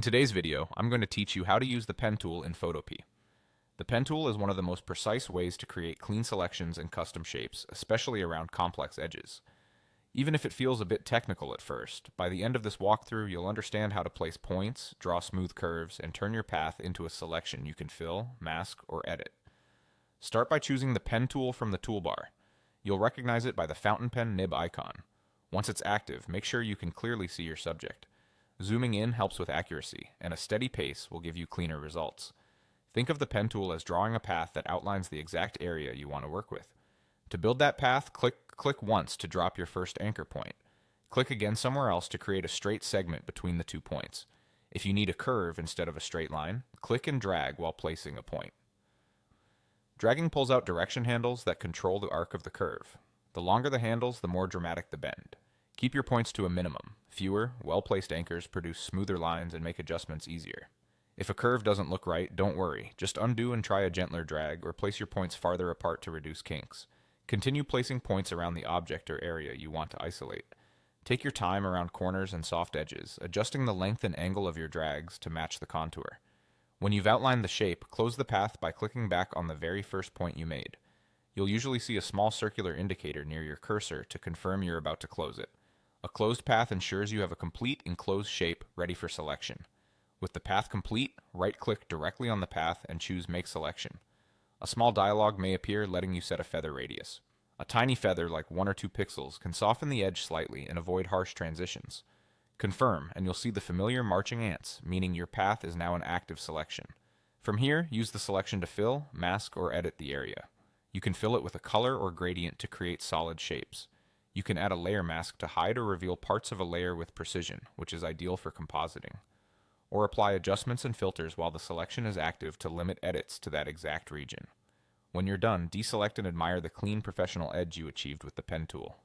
In today's video, I'm going to teach you how to use the pen tool in Photopea. The pen tool is one of the most precise ways to create clean selections and custom shapes, especially around complex edges. Even if it feels a bit technical at first, by the end of this walkthrough you'll understand how to place points, draw smooth curves, and turn your path into a selection you can fill, mask, or edit. Start by choosing the pen tool from the toolbar. You'll recognize it by the fountain pen nib icon. Once it's active, make sure you can clearly see your subject. Zooming in helps with accuracy, and a steady pace will give you cleaner results. Think of the pen tool as drawing a path that outlines the exact area you want to work with. To build that path, click once to drop your first anchor point. Click again somewhere else to create a straight segment between the 2 points. If you need a curve instead of a straight line, click and drag while placing a point. Dragging pulls out direction handles that control the arc of the curve. The longer the handles, the more dramatic the bend. Keep your points to a minimum. Fewer, well-placed anchors produce smoother lines and make adjustments easier. If a curve doesn't look right, don't worry. Just undo and try a gentler drag, or place your points farther apart to reduce kinks. Continue placing points around the object or area you want to isolate. Take your time around corners and soft edges, adjusting the length and angle of your drags to match the contour. When you've outlined the shape, close the path by clicking back on the very first point you made. You'll usually see a small circular indicator near your cursor to confirm you're about to close it. A closed path ensures you have a complete enclosed shape ready for selection. With the path complete, right-click directly on the path and choose Make Selection. A small dialog may appear letting you set a feather radius. A tiny feather, like 1 or 2 pixels, can soften the edge slightly and avoid harsh transitions. Confirm, and you'll see the familiar marching ants, meaning your path is now an active selection. From here, use the selection to fill, mask, or edit the area. You can fill it with a color or gradient to create solid shapes. You can add a layer mask to hide or reveal parts of a layer with precision, which is ideal for compositing. Or apply adjustments and filters while the selection is active to limit edits to that exact region. When you're done, deselect and admire the clean professional edge you achieved with the pen tool.